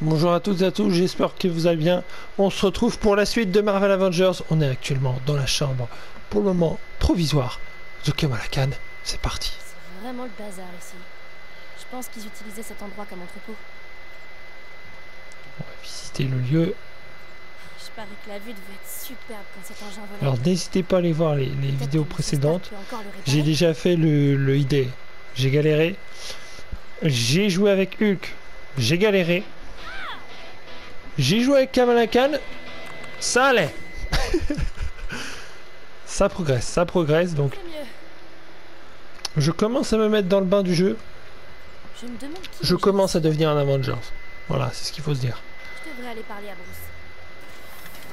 Bonjour à toutes et à tous, j'espère que vous allez bien. On se retrouve pour la suite de Marvel Avengers. On est actuellement dans la chambre, pour le moment provisoire, de Kamala Khan. C'est parti. C'est vraiment le bazar ici. Je pense qu'ils utilisaient cet endroit comme entrepôt. On va visiter le lieu. Je parie que la vue devait être superbe quand cet engin volait. Alors n'hésitez pas à aller voir les vidéos précédentes. J'ai déjà... déjà fait le ID. J'ai galéré. J'ai joué avec Hulk. J'ai galéré. J'ai joué avec Kamala Khan. Ça allait. ça progresse donc. Je commence à me mettre dans le bain du jeu. Je commence à devenir un Avengers. Voilà, c'est ce qu'il faut se dire. Je devrais aller parler à Bruce.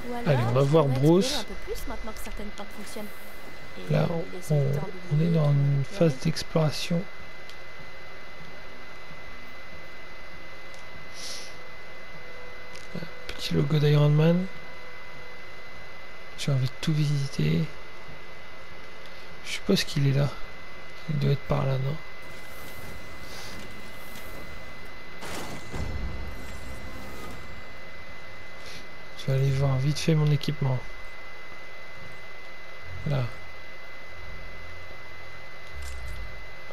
Ou alors, allez, on va voir Bruce. Un peu plus maintenant que certaines portes fonctionnent. Et là, on est dans une phase d'exploration. Petit logo d'Iron Man. J'ai envie de tout visiter. Je suppose qu'il est là. Il doit être par là, non? Je vais aller voir vite fait mon équipement. Là.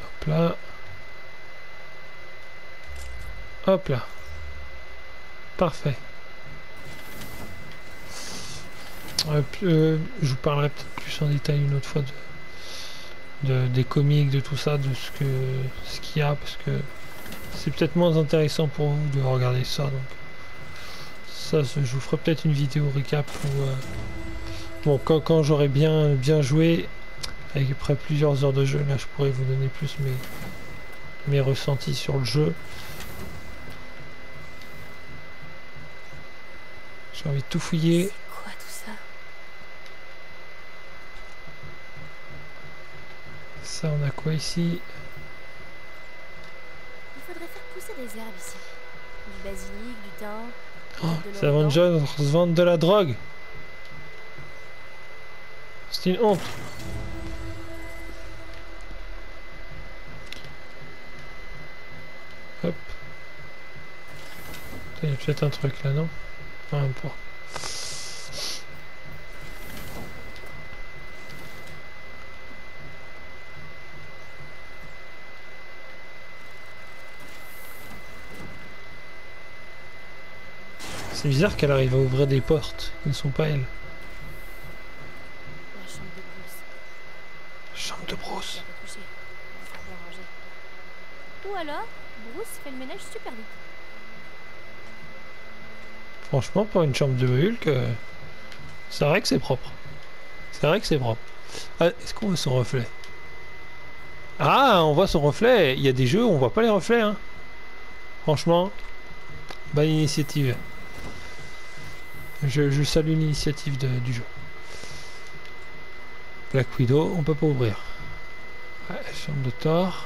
Hop là. Hop là. Parfait. Je vous parlerai peut-être plus en détail une autre fois des comics, de tout ça, de ce qu'il y a, parce que c'est peut-être moins intéressant pour vous de regarder ça. Donc ça, je vous ferai peut-être une vidéo récap où, bon, quand j'aurai bien joué, avec après plusieurs heures de jeu, là je pourrais vous donner plus mes ressentis sur le jeu. J'ai envie de tout fouiller. C'est quoi tout ça? Ça, on a quoi ici? Il faudrait faire pousser des herbes ici. Du basilic, du thym. Oh, ces Avengers se vendent de la drogue. C'est une honte. Hop. Il y a peut-être un truc là, non? Non, même pas. C'est bizarre qu'elle arrive à ouvrir des portes qui ne sont pas elle. La chambre de Bruce. Chambre de Bruce. Ou alors, Bruce fait le ménage super vite. Franchement, pour une chambre de Hulk, c'est vrai que c'est propre. C'est vrai que c'est propre. Ah, est-ce qu'on voit son reflet? Ah, on voit son reflet. Il y a des jeux où on voit pas les reflets. Hein. Franchement, bonne initiative. Je salue l'initiative du jeu. Black Widow, on peut pas ouvrir. Ouais, chambre de Thor.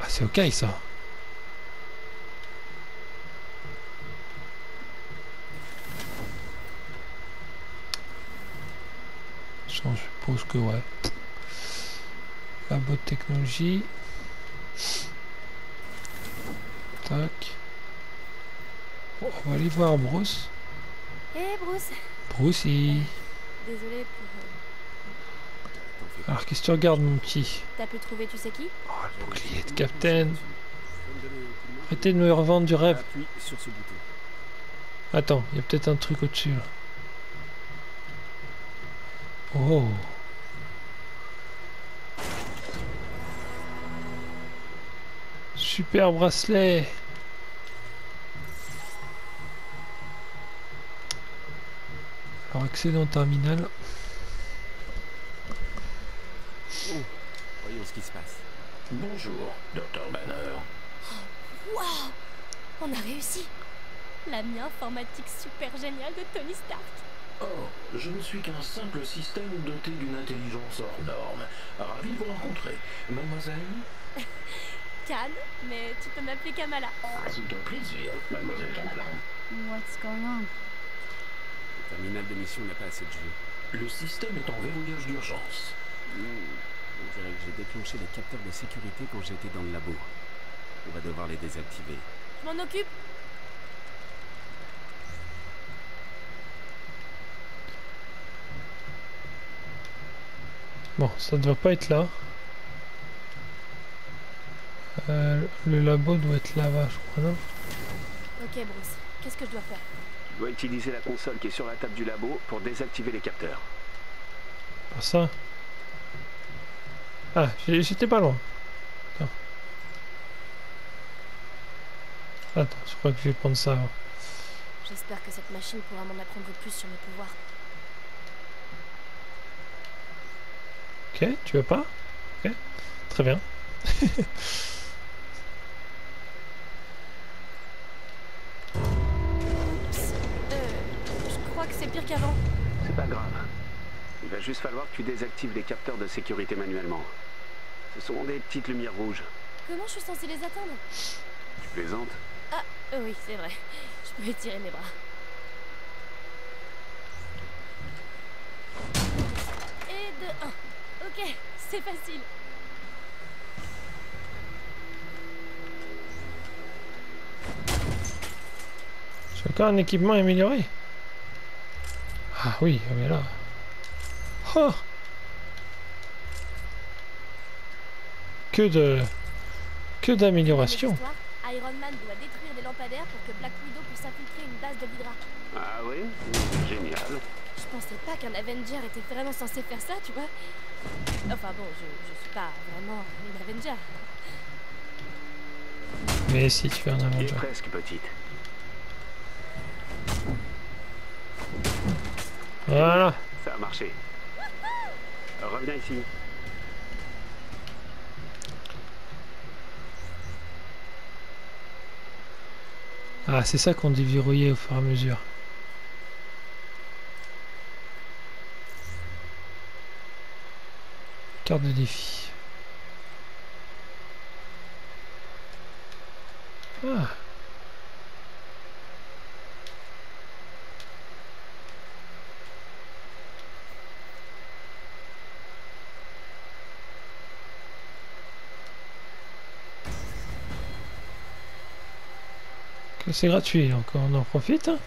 Ah, c'est ok ça. Je suppose que ouais. Labo de technologie. Tac. Bon, on va aller voir Bruce. Hé Bruce. Bruce, il... Désolé pour... Alors qu'est-ce que tu regardes mon petit? T'as pu trouver tu sais qui? Oh, le bouclier de Captain. Arrêtez de me revendre du rêve. Attends, il y a peut-être un truc au-dessus là. Oh. Super bracelet. Alors accéder au terminal. Oh, voyons ce qui se passe. Bonjour, Dr. Banner. Waouh! On a réussi! L'ami informatique super génial de Tony Stark. Oh, je ne suis qu'un simple système doté d'une intelligence hors norme. Ravi de vous rencontrer. Mademoiselle? Khan, mais tu peux m'appeler Kamala. C'est un plaisir, mademoiselle Kamala. What's going on? Le terminal de mission n'a pas assez de jus. Le système est en verrouillage d'urgence. On dirait que j'ai déclenché les capteurs de sécurité quand j'étais dans le labo. On va devoir les désactiver. Je m'en occupe. Bon, ça ne doit pas être là. Le labo doit être là-bas, je crois, non? Ok, Bruce. Qu'est-ce que je dois faire? Tu dois utiliser la console qui est sur la table du labo pour désactiver les capteurs. Pas ça. Ah, j'étais pas loin. Attends. Attends, je crois que je vais prendre ça avant. J'espère que cette machine pourra m'en apprendre plus sur mes pouvoirs. Ok, tu veux pas? Ok, très bien. Je crois que c'est pire qu'avant. C'est pas grave. Il va juste falloir que tu désactives les capteurs de sécurité manuellement. Ce sont des petites lumières rouges. Comment je suis censée les atteindre? Tu plaisantes? Ah, oui, c'est vrai. Je peux étirer mes bras. Et de 1. Ok, c'est facile. J'ai encore un équipement amélioré. Ah oui, mais là. Oh, que d'amélioration. Dans les histoires, Iron Man doit détruire des lampadaires pour que Black Widow puisse infiltrer une base de l'Hydra. Ah oui? Génial. Je pensais pas qu'un Avenger était vraiment censé faire ça, tu vois. Enfin bon, je suis pas vraiment une Avenger. Mais si tu fais un Tu es Avenger. presque petite. Voilà. Ça a marché. Reviens ici. Ah, c'est ça qu'on déverrouillait au fur et à mesure. Carte de défi. Ah. Que c'est gratuit, donc on en profite. Hein.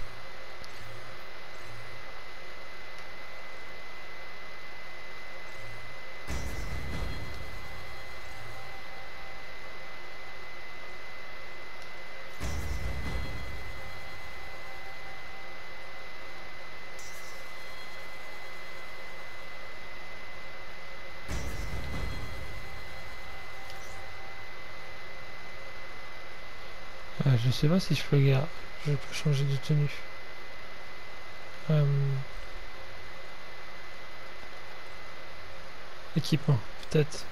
Je sais pas si je peux changer de tenue. Équipement, peut-être.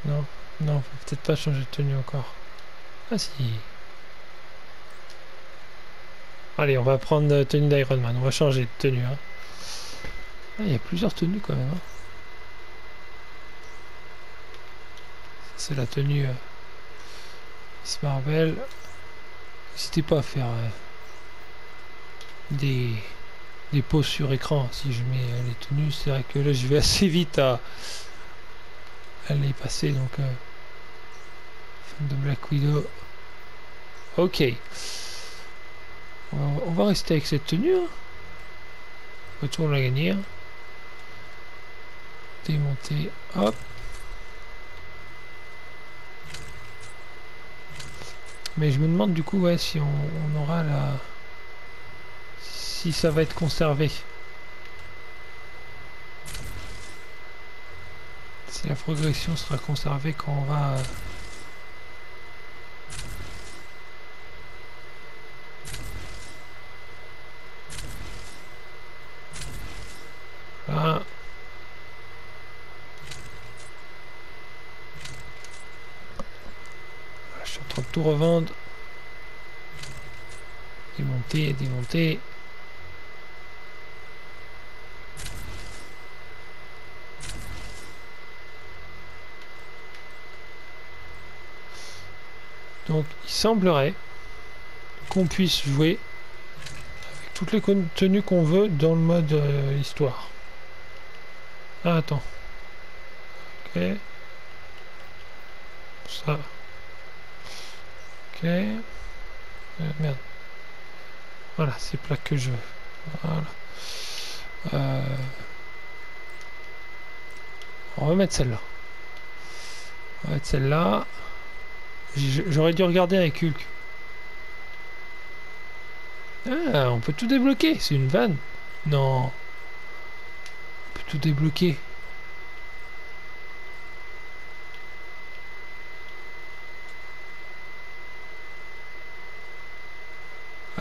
Non, non, faut peut-être pas changer de tenue encore. Ah si. Allez, on va prendre la tenue d'Iron Man. On va changer de tenue. Hein. Ah, il y a plusieurs tenues quand même. Hein. C'est la tenue Miss Marvel. N'hésitez pas à faire des pauses sur écran si je mets les tenues. C'est vrai que là je vais assez vite à les passer. Donc fan de Black Widow. Ok. On va rester avec cette tenue. Hein. Retourne la gagner. Démonter. Hop. Mais je me demande du coup ouais, si on aura la... Si ça va être conservé. Si la progression sera conservée quand on va... Voilà. Je suis en train de tout revendre. Démonter, démonter. Donc il semblerait qu'on puisse jouer avec toutes les tenues qu'on veut dans le mode histoire. Ah attends. Ok. Ça. Ok. Merde. Voilà, c'est plaques que je veux. Voilà. On va mettre celle-là. On va mettre celle-là. J'aurais dû regarder avec Hulk. Ah, on peut tout débloquer. C'est une vanne. Non. On peut tout débloquer.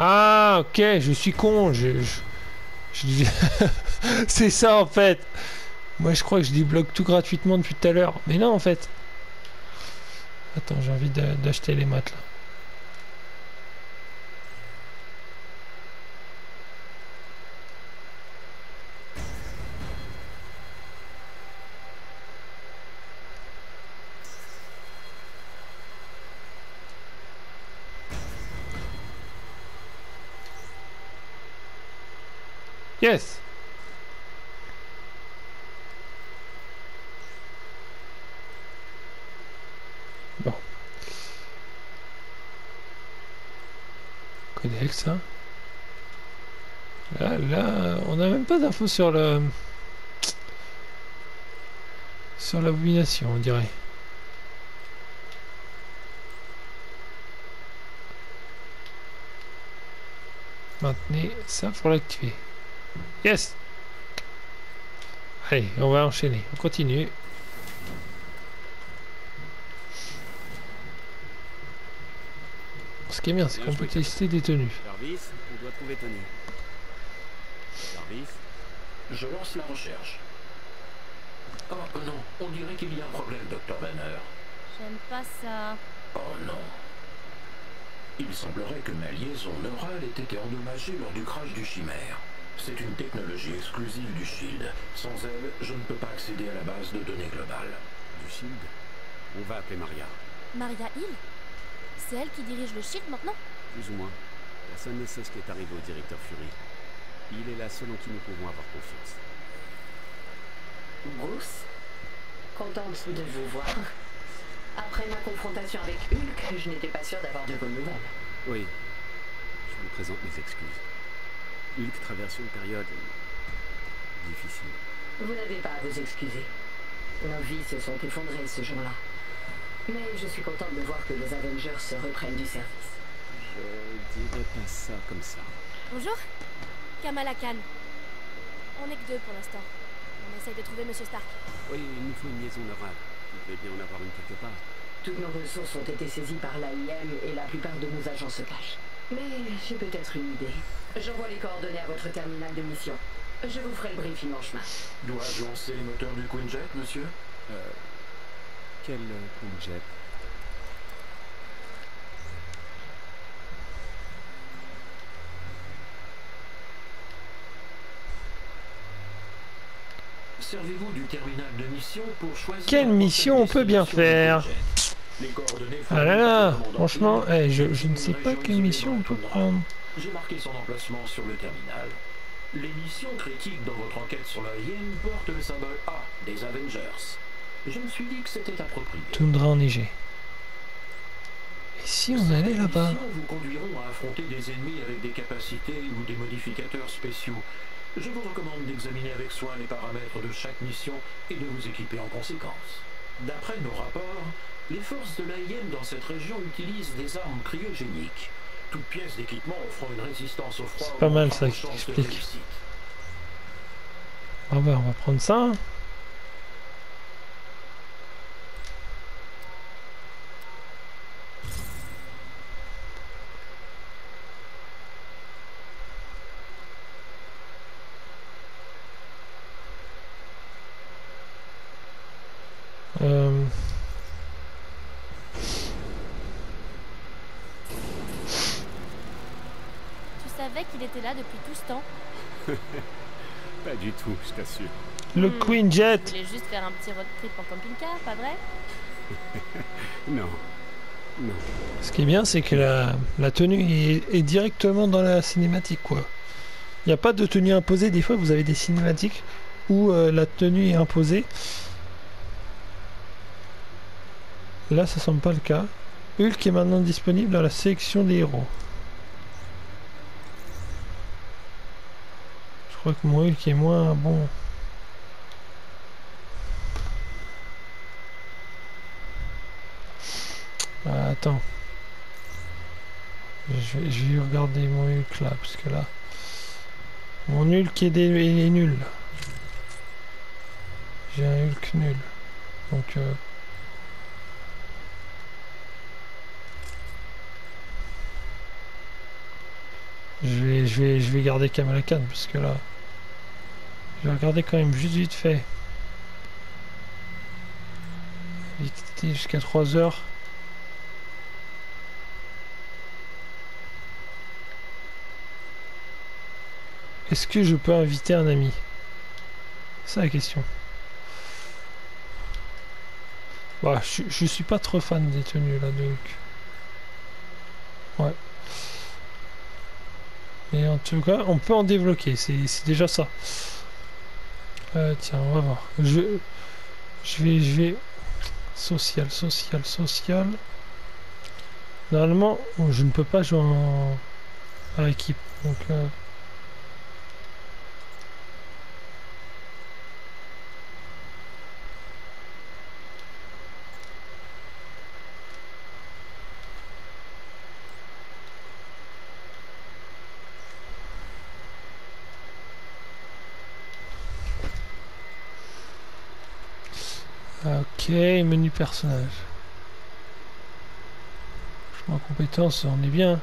Ah, ok, je suis con. C'est ça en fait. Moi je crois que je débloque tout gratuitement depuis tout à l'heure. Mais non en fait. Attends, j'ai envie d'acheter les maths là. Yes. Bon. Codex, hein. Là, on n'a même pas d'infos sur le... sur l'abomination, on dirait. Maintenez ça pour l'activer. Yes. Allez, on va enchaîner. On continue. Ce qui est bien, c'est qu'on peut tester des tenues. Jarvis, on doit trouver Tony. Jarvis. Je lance la recherche. Oh non, on dirait qu'il y a un problème, Dr. Banner. J'aime pas ça. Oh non. Il semblerait que ma liaison neurale ait été endommagée lors du crash du Chimère. C'est une technologie exclusive du SHIELD. Sans elle, je ne peux pas accéder à la base de données globale. Du SHIELD. On va appeler Maria. Maria Hill? C'est elle qui dirige le SHIELD maintenant? Plus ou moins. Personne ne sait ce qui est arrivé au directeur Fury. Il est la seule en qui nous pouvons avoir confiance. Bruce, contente de vous voir. Après ma confrontation avec Hulk, je n'étais pas sûre d'avoir de bonnes nouvelles. Oui. Je vous présente mes excuses. Hulk traverse une période difficile. Vous n'avez pas à vous excuser. Nos vies se sont effondrées ce jour-là. Mais je suis contente de voir que les Avengers se reprennent du service. Je dirais pas ça comme ça. Bonjour, Kamala Khan. On n'est que deux pour l'instant. On essaye de trouver Monsieur Stark. Oui, il nous faut une liaison neurale. Vous devez bien en avoir une quelque part. Toutes nos ressources ont été saisies par l'AIM et la plupart de nos agents se cachent. Mais j'ai peut-être une idée. J'envoie les coordonnées à votre terminal de mission. Je vous ferai le briefing en chemin. Dois-je lancer les moteurs du Quinjet, monsieur? Quel Quinjet? Servez-vous du terminal de mission pour choisir... Quelle mission on peut bien faire? Les coordonnées... Ah là là, franchement, je ne sais pas quelle mission on peut prendre. J'ai marqué son emplacement sur le terminal. Les missions critiques dans votre enquête sur la hyène portent le symbole A des Avengers. Je me suis dit que c'était approprié. Toundra enneigée. Et si on allait là-bas? Ces missions vous conduiront à affronter des ennemis avec des capacités ou des modificateurs spéciaux. Je vous recommande d'examiner avec soin les paramètres de chaque mission et de vous équiper en conséquence. D'après nos rapports, les forces de l'AIM dans cette région utilisent des armes cryogéniques. Toute pièce d'équipement offrant une résistance au froid... C'est pas mal ça qui explique. Ah bah on va prendre ça. Tu savais qu'il était là depuis tout ce temps? Pas du tout, je t'assure. Le Quinjet. Tu voulais juste faire un petit road trip en camping-car, pas vrai? Non. Non. Ce qui est bien, c'est que la tenue est directement dans la cinématique, quoi. Il n'y a pas de tenue imposée. Des fois, vous avez des cinématiques où la tenue est imposée. Là, ça semble pas le cas. Hulk est maintenant disponible dans la sélection des héros. Je crois que mon Hulk est moins bon. Attends. Je vais regarder mon Hulk là, parce que là... Mon Hulk est nul. J'ai un Hulk nul. Donc... Je vais garder Kamala Khan, parce que là... Je vais regarder quand même juste vite fait. Jusqu'à 3 heures. Est-ce que je peux inviter un ami? C'est la question. Bah, je suis pas trop fan des tenues là de Hulk. Ouais. Mais en tout cas, on peut en débloquer, c'est déjà ça. Tiens, on va voir. Je vais... Social. Normalement, je ne peux pas jouer en équipe. Donc... Ok, menu personnage. En compétence, on est bien.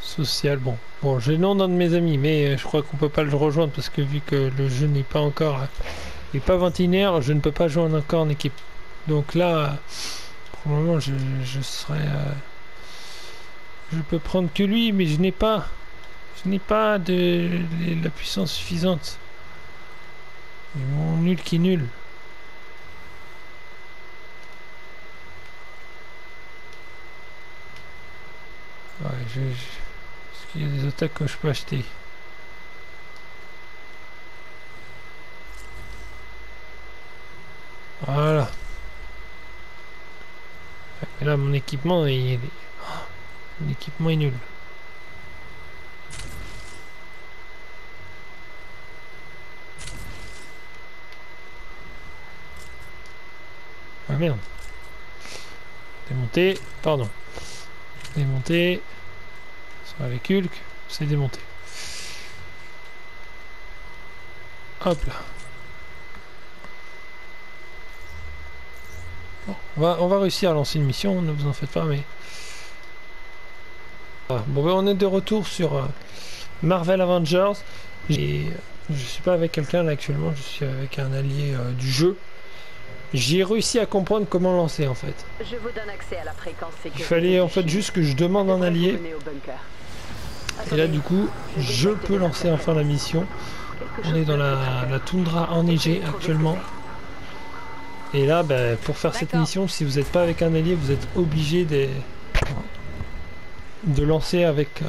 Social, bon. Bon, j'ai le nom d'un de mes amis, mais je crois qu'on peut pas le rejoindre parce que vu que le jeu n'est pas encore... Il n'est pas 21h, je ne peux pas jouer encore en équipe. Donc là, pour le moment, je serai... je peux prendre que lui, mais je n'ai pas... de la puissance suffisante. Et mon nul qui est nul. Ouais, est-ce qu'il y a des attaques que je peux acheter? Voilà. Et là, mon équipement, mon équipement est nul. Ah merde. Démonter, pardon. Démonter. Avec Hulk, c'est démonté. Hop là. Bon, on va réussir à lancer une mission, ne vous en faites pas, mais... Voilà. Bon, ben, on est de retour sur Marvel Avengers. Je suis pas avec quelqu'un là actuellement, je suis avec un allié du jeu. J'ai réussi à comprendre comment lancer en fait. Je vous donne accès à la fréquence sécurité. Il fallait en fait juste que je demande un allié. Et là du coup, je peux lancer enfin la mission. On est dans la toundra enneigée actuellement. Et là, ben, pour faire cette mission, si vous n'êtes pas avec un allié, vous êtes obligé de lancer avec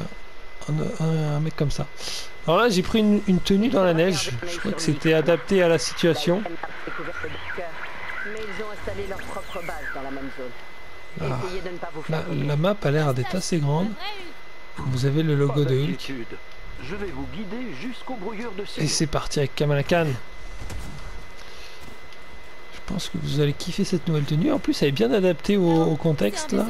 un mec comme ça. Alors là, j'ai pris une tenue dans la neige. Je crois que c'était adapté à la situation. Mais ils ont installé leur propre base dans la même zone. Essayez de ne pas vous faire La map a l'air d'être assez grande. Vous avez le logo de Hulk. Je vais vous guider jusqu'au brouilleur de Et c'est parti avec Kamala Khan. Je pense que vous allez kiffer cette nouvelle tenue. En plus, elle est bien adaptée au contexte là.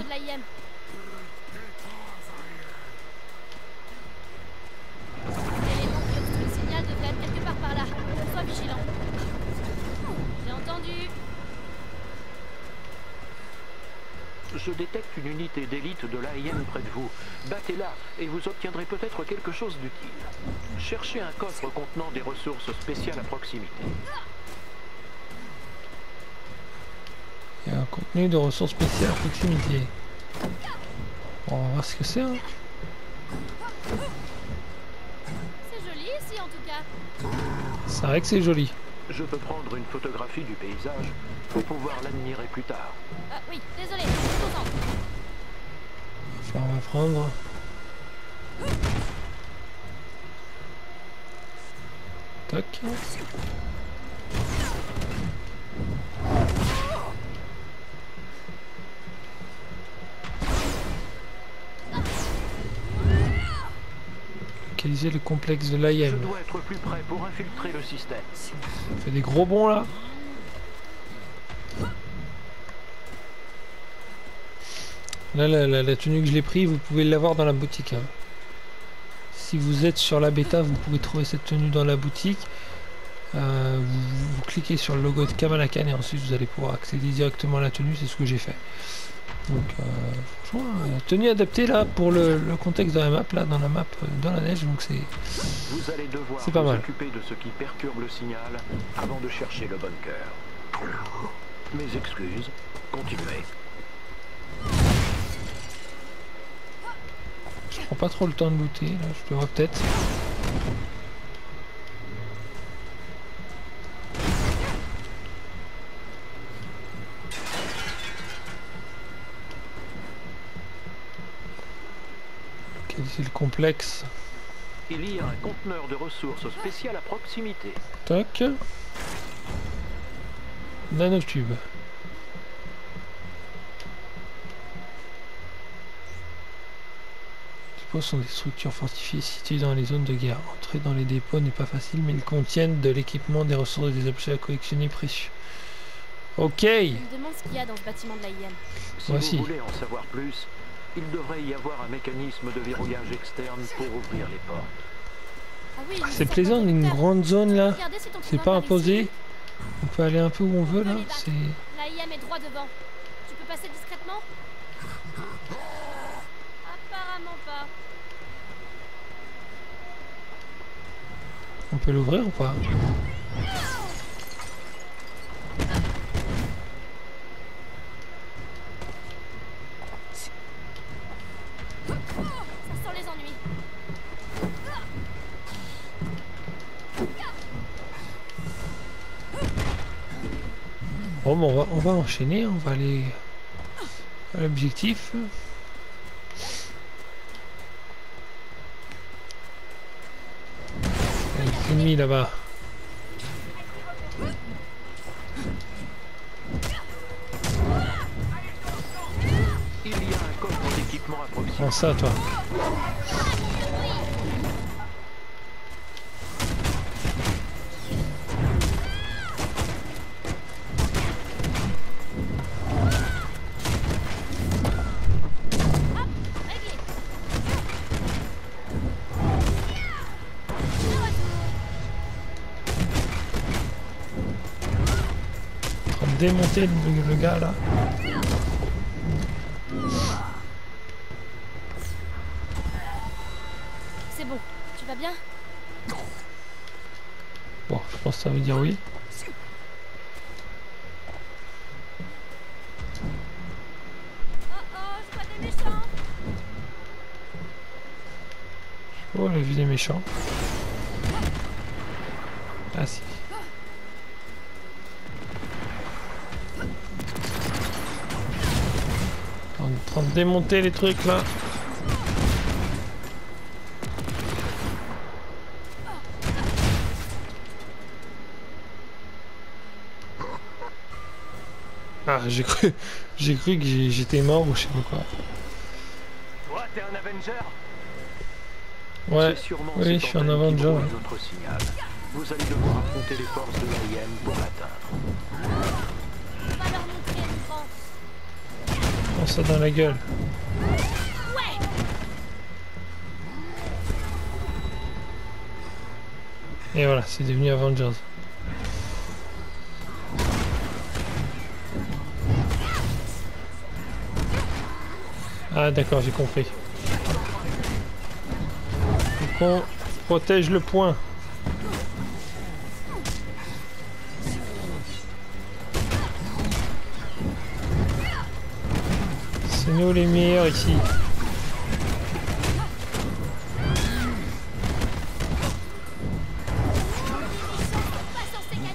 Je détecte une unité d'élite de l'AIM près de vous. Battez-la et vous obtiendrez peut-être quelque chose d'utile. Cherchez un coffre contenant des ressources spéciales à proximité. Il y a un contenu de ressources spéciales à proximité. Bon, on va voir ce que c'est. Hein. C'est joli ici en tout cas. C'est vrai que c'est joli. Je peux prendre une photographie du paysage pour pouvoir l'admirer plus tard. Oui, désolé, je suis content. Enfin, on va prendre. Tac. Localiser le complexe de Je l'AIM. dois être plus près pour infiltrer le système. On fait des gros bonds là. Là, la tenue que je l'ai pris, vous pouvez l'avoir dans la boutique. Hein. Si vous êtes sur la bêta, vous pouvez trouver cette tenue dans la boutique. Vous cliquez sur le logo de Kamala Khan et ensuite vous allez pouvoir accéder directement à la tenue. C'est ce que j'ai fait. Donc, franchement, tenue adaptée là pour le contexte de la map, là, dans la map, dans la neige. Donc, Vous allez devoir c'est pas vous mal. occuper de ce qui perturbe le signal avant de chercher le bunker. Mes excuses, continuez. Je prends pas trop le temps de looter. Là, je devrais peut-être. Localiser le complexe. Il y a un conteneur de ressources spéciales à proximité. Toc. Nanotube. Les dépôts sont des structures fortifiées situées dans les zones de guerre. Entrer dans les dépôts n'est pas facile, mais ils contiennent de l'équipement, des ressources et des objets à collectionner précieux. Ok. Je me demande ce qu'il y a dans ce bâtiment de l'AIM. Si Voici. vous voulez en savoir plus, il devrait y avoir un mécanisme de verrouillage externe pour ouvrir les portes. Ah oui, C'est plaisant, une grande zone là. Regardez si ton C'est cousin pas par imposé. ici. On peut aller un peu où on veut là. C'est. L'AIM est droit devant. Tu peux passer discrètement? Apparemment pas. On peut l'ouvrir ou pas? Ça sent les ennuis. Bon, on va enchaîner. On va aller à l'objectif. Il y a des ennemis là-bas. Il y a un coffre d'équipement à proximité. Prends ça, toi. Réglé. En train de démonter le gars là. C'est bon. Tu vas bien? Bon, je pense que ça veut dire oui. Oh oh, je vois des méchants. Oh, la vue des méchants. Ah si. En train de démonter les trucs là. Ah, j'ai cru que j'étais mort ou je sais pas quoi. Toi, t'es un Avenger? Ouais, C'est sûrement oui, cette je suis un antenne qui Avenger. brouille Ouais. notre signal. Vous allez devoir affronter les forces de l'AIM pour l'atteindre. On va leur montrer une France. Prends ça dans la gueule. Ouais. Et voilà, c'est devenu Avengers. Ah d'accord, j'ai compris. Faut qu'on protège le point. C'est nous les meilleurs ici. Pas censé gagner.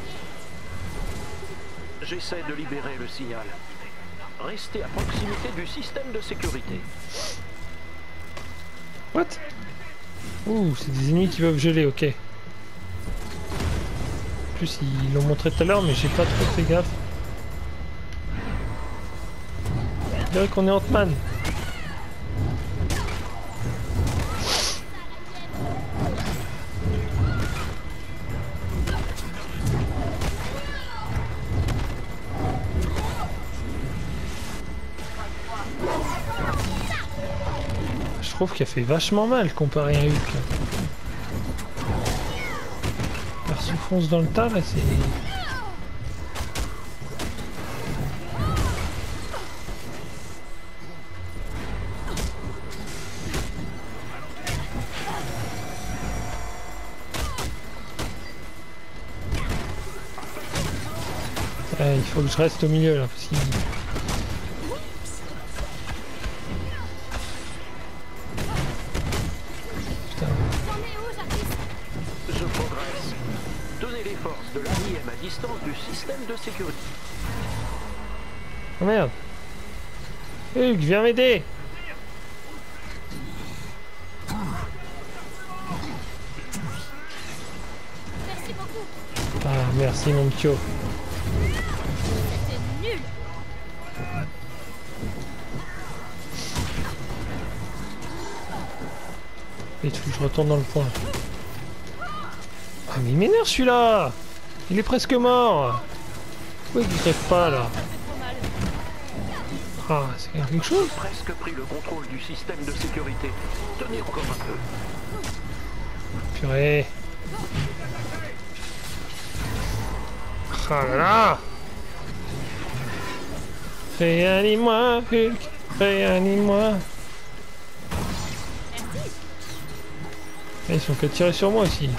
J'essaie de libérer le signal. Restez à proximité du système de sécurité. What? Ouh, c'est des ennemis qui peuvent geler, ok. En plus, ils l'ont montré tout à l'heure, mais j'ai pas trop fait gaffe. On dirait qu'on est Ant-Man. trouve qu'elle fait vachement mal comparé à Hulk. Là. Elle se fonce dans le tas là, c'est... Il faut que je reste au milieu là parce qu'il... Putain. Je progresse. Donnez les forces de l'AIM à distance du système de sécurité. Oh merde. Hugues, viens m'aider. Merci beaucoup. Ah merci mon pio. C'était nul. Il faut que je retourne dans le point. Ah mais il m'énerve celui-là. Il est presque mort. Pourquoi il crève pas là? Ça fait trop mal. Ah c'est quelque chose. Presque pris le contrôle du système de sécurité. Tenez encore un peu. Purée. Ah là là. Réanime-moi Hulk. Réanime-moi. Ah, ils sont qu'à tirer sur moi aussi.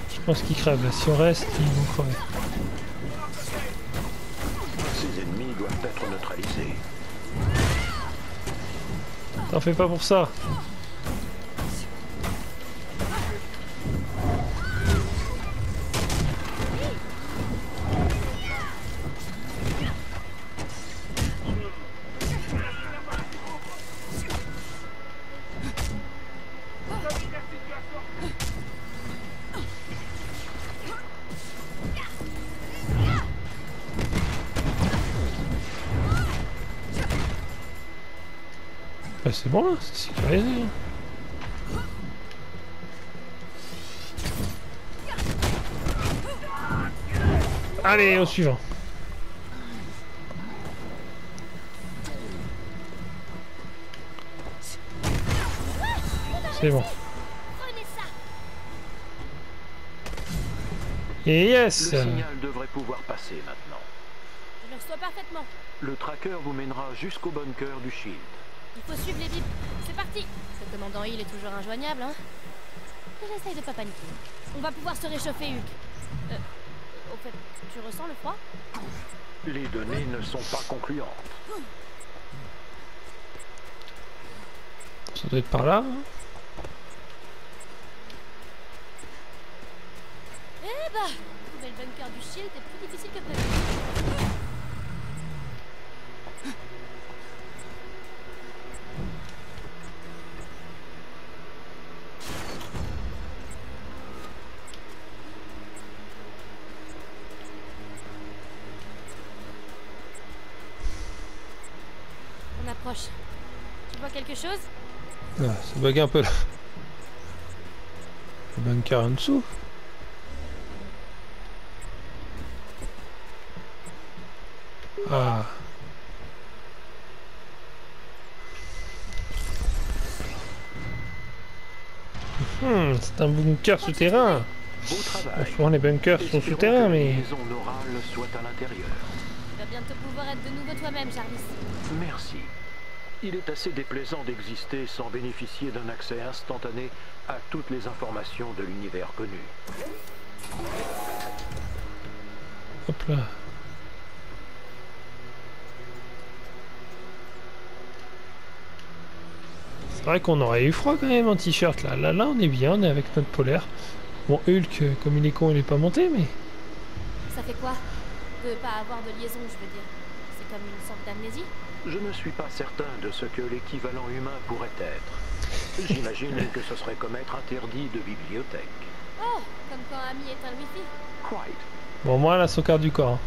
Je pense qu'ils crèvent là. Si on reste, ils vont crever. Ces ennemis doivent être neutralisés. T'en fais pas pour ça. Bah, c'est bon là, c'est sécurisé. Allez, au suivant. C'est bon. Prenez ça. Et Le yes. signal devrait pouvoir passer maintenant. Je le reçois parfaitement. Le tracker vous mènera jusqu'au bunker du Shield. Il faut suivre les bips. C'est parti. Ce commandant Hill est toujours injoignable, hein. J'essaye de pas paniquer. On va pouvoir se réchauffer, Hulk. Au fait, tu ressens le froid? Les données ne sont pas concluantes. Ça doit être par là. Hein. Eh bah, trouver le bunker du Shield est plus difficile que prévu. On approche. Tu vois quelque chose? Ah, ça bug un peu là. Le bunker en dessous. Ah. C'est un bunker souterrain. Beau travail. Souvent les bunkers sont Espérons souterrains, que mais... la liaison orale soit à l'intérieur. Tu vas bientôt pouvoir être de nouveau toi-même, Jarvis. Merci. Il est assez déplaisant d'exister sans bénéficier d'un accès instantané à toutes les informations de l'univers connu. Hop là. C'est vrai qu'on aurait eu froid quand même en t-shirt là. Là on est bien, on est avec notre polaire. Bon Hulk, comme il est con, il est pas monté mais... Ça fait quoi? De pas avoir de liaison, je veux dire. C'est comme une sorte d'amnésie? Je ne suis pas certain de ce que l'équivalent humain pourrait être. J'imagine que ce serait comme être interdit de bibliothèque. Oh, comme quand Amy éteint le wifi. Quite. Bon moi la sauvegarde du corps. Hein.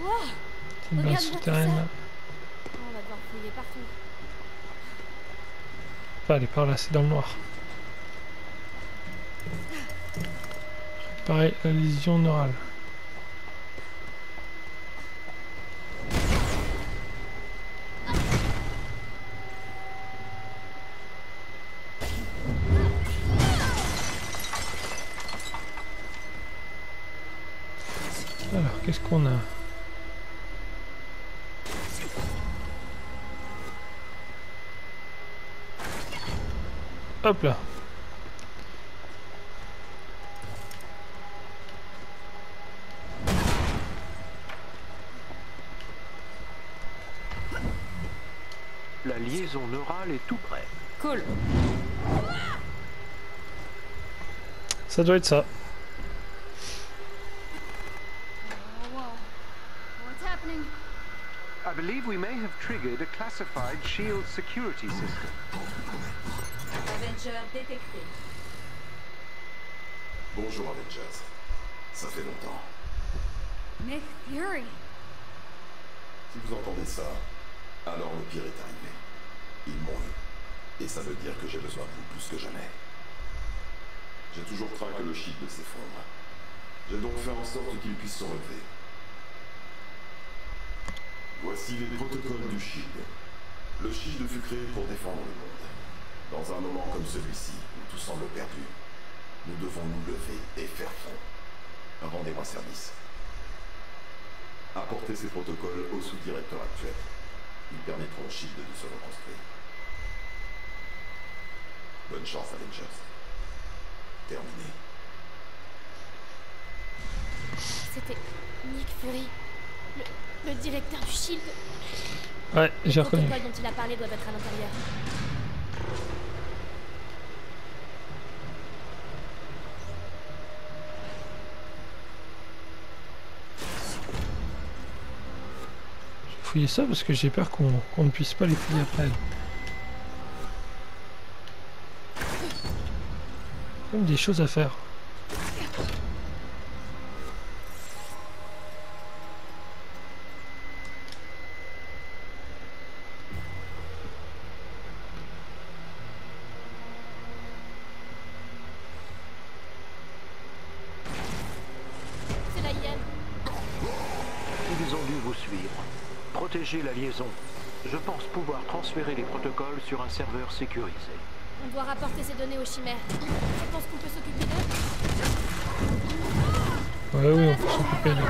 Wow, C'est une base regarde-moi tout souterraine ça. là. On va devoir fouiller partout. Pas aller par là, c'est dans le noir. Pareil, la lésion neurale. Alors, qu'est-ce qu'on a? Hop là. La liaison neurale est tout près. Cool. Ça doit être ça. Oh, wow. What's happening? I believe we may have triggered a classified shield security system. Avenger détecté. Bonjour Avengers. Ça fait longtemps. Nick Fury. Si vous entendez ça, alors le pire est arrivé. Ils m'ont eu. Et ça veut dire que j'ai besoin de vous plus que jamais. J'ai toujours craint que le shield s'effondre. J'ai donc fait en sorte qu'il puisse se relever. Voici les protocoles du shield. Le shield fut créé pour défendre le monde. Dans un moment comme celui-ci, où tout semble perdu, nous devons nous lever et faire front. Rendez-moi service. Apportez ces protocoles au sous-directeur actuel. Ils permettront au shield de se reconstruire. Bonne chance, Avengers. Terminé. C'était Nick Fury, le directeur du Shield. Ouais, j'ai reconnu. Le protocole dont il a parlé doit être à l'intérieur. Je vais fouiller ça parce que j'ai peur qu'on ne puisse pas les fouiller après. Comme des choses à faire. C'est la IM. Ils ont dû vous suivre. Protégez la liaison. Je pense pouvoir transférer les protocoles sur un serveur sécurisé. On doit rapporter ces données aux chimères. Je pense qu'on peut s'occuper d'eux. Ouais, oui, on peut s'occuper d'eux.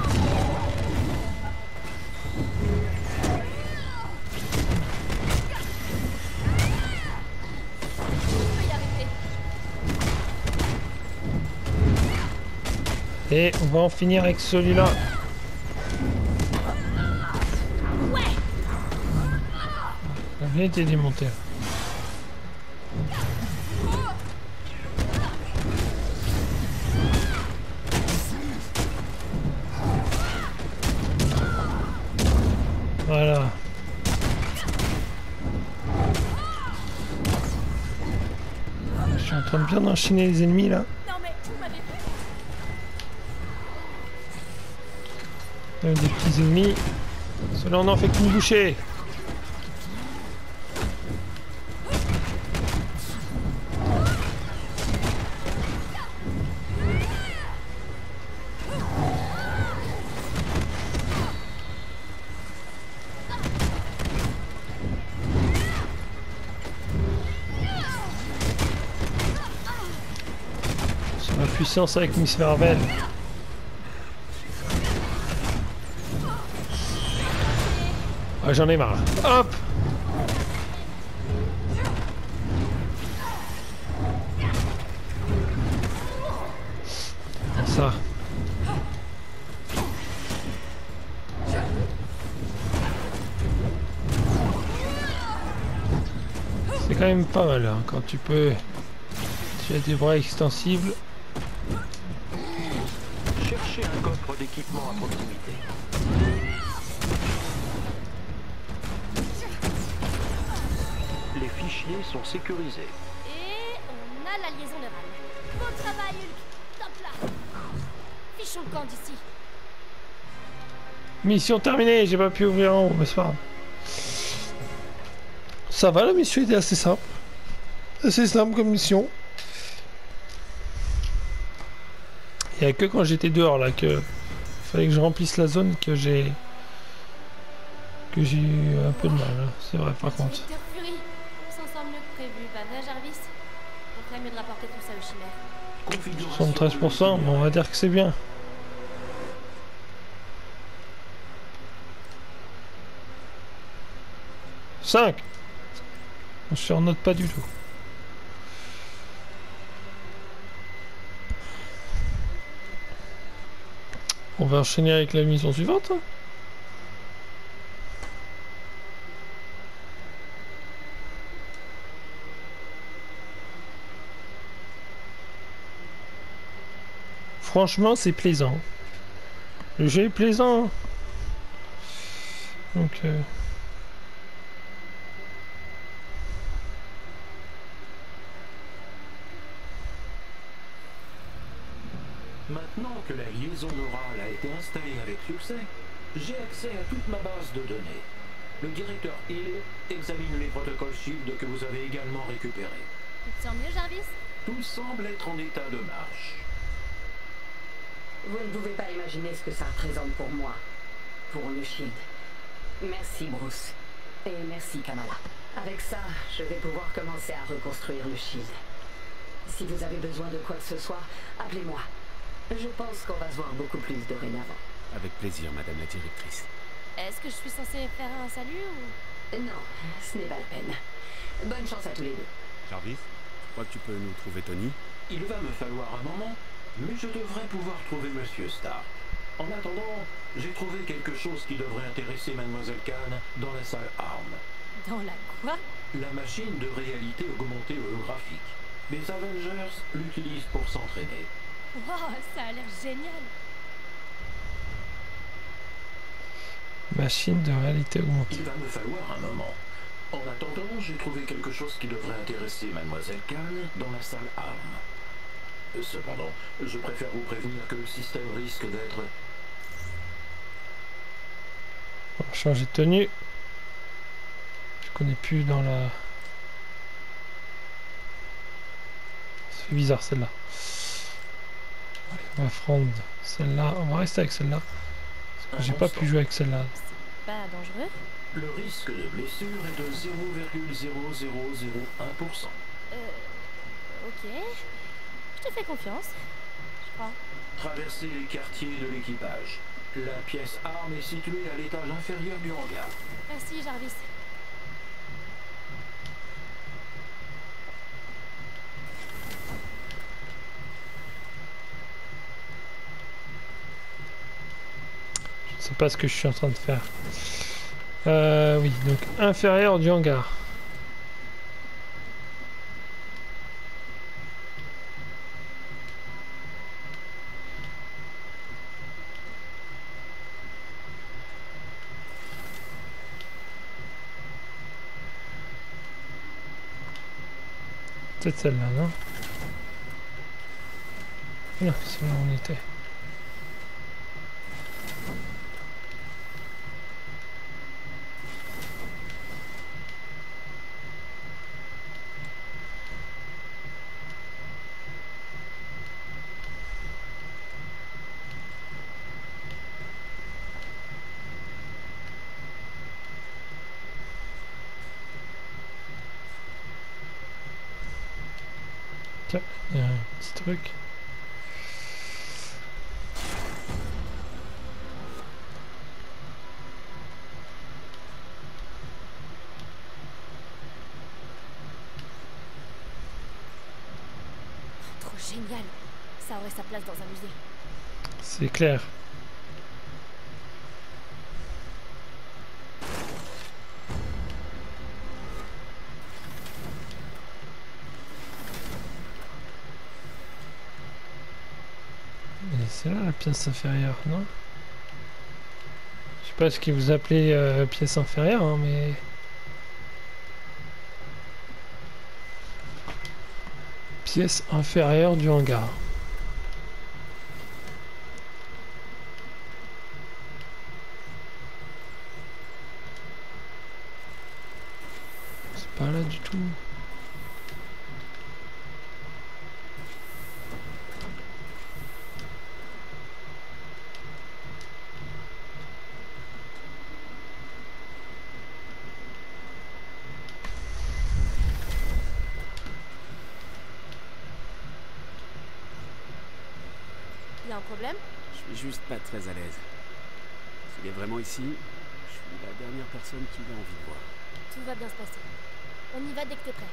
On peut y arriver. Et on va en finir avec celui-là. Ouais. Il a bien été démonté. Voilà. Je suis en train de bien enchaîner les ennemis là. Non mais vous m'avez fait. Des petits ennemis. Ceux-là on n'en fait qu'une bouchée. La puissance avec Miss Marvel. Ah, j'en ai marre. Hop! Ça. C'est quand même pas mal hein, quand tu peux. Tu as des bras extensibles. Cherchez un coffre d'équipement à proximité. Les fichiers sont sécurisés. Et on a la liaison neurale. Bon travail, Hulk. Top là. Fichons le camp d'ici. Mission terminée, j'ai pas pu ouvrir en haut, mais c'est pas grave. Ça va, la mission était assez simple. Assez simple comme mission. Il n'y a que quand j'étais dehors là que fallait que je remplisse la zone que j'ai eu un peu de mal. Hein. C'est vrai par contre. Victor Fury, on s'en sort mieux que prévu, pas vrai Jarvis? On ferait mieux de rapporter tout ça aux chimères. 73%, bon, on va dire que c'est bien. « 5 » On surnote pas du tout. On va enchaîner avec la mission suivante. Franchement, c'est plaisant. Le jeu est plaisant. Donc... Maintenant que la liaison orale a été installée avec succès, j'ai accès à toute ma base de données. Le directeur Hill examine les protocoles SHIELD que vous avez également récupérés. Tu te sens mieux, Jarvis? Tout semble être en état de marche. Vous ne pouvez pas imaginer ce que ça représente pour moi, pour le SHIELD. Merci Bruce. Et merci Kamala. Avec ça, je vais pouvoir commencer à reconstruire le SHIELD. Si vous avez besoin de quoi que ce soit, appelez-moi. Je pense qu'on va se voir beaucoup plus dorénavant. Avec plaisir, madame la directrice. Est-ce que je suis censée faire un salut ou... Non, ce n'est pas la peine. Bonne chance à tous les deux. Jarvis, je crois que tu peux nous trouver Tony. Il va me falloir un moment, mais je devrais pouvoir trouver Monsieur Stark. En attendant, j'ai trouvé quelque chose qui devrait intéresser Mademoiselle Khan dans la salle ARM. Dans la quoi? La machine de réalité augmentée holographique. Les Avengers l'utilisent pour s'entraîner. Wow, ça a l'air génial. Machine de réalité augmentée. Il va me falloir un moment. En attendant, j'ai trouvé quelque chose qui devrait intéresser Mademoiselle Khan dans la salle ARM. Cependant, je préfère vous prévenir que le système risque d'être... On va changer de tenue. Je connais plus dans la... C'est bizarre celle-là. On va prendre celle-là. On va rester avec celle-là. Parce que j'ai pas pu jouer avec celle-là. C'est pas dangereux? Le risque de blessure est de 0,0001%. Ok. Je te fais confiance. Je crois. Traversez les quartiers de l'équipage. La pièce ARM est située à l'étage inférieur du hangar. Merci, Jarvis. Je sais pas ce que je suis en train de faire. Oui, donc inférieur du hangar. Peut-être celle-là, non? Non, c'est là où on était. Tiens, il y a un petit truc. Trop génial. Ça aurait sa place dans un musée. C'est clair. C'est là la pièce inférieure, non? Je sais pas ce que vous appelez pièce inférieure, hein, mais... Pièce inférieure du hangar. C'est pas là du tout. Y a un problème? Je suis juste pas très à l'aise. S'il est vraiment ici, je suis la dernière personne qu'il a envie de voir. Tout va bien se passer. On y va dès que t'es prêt.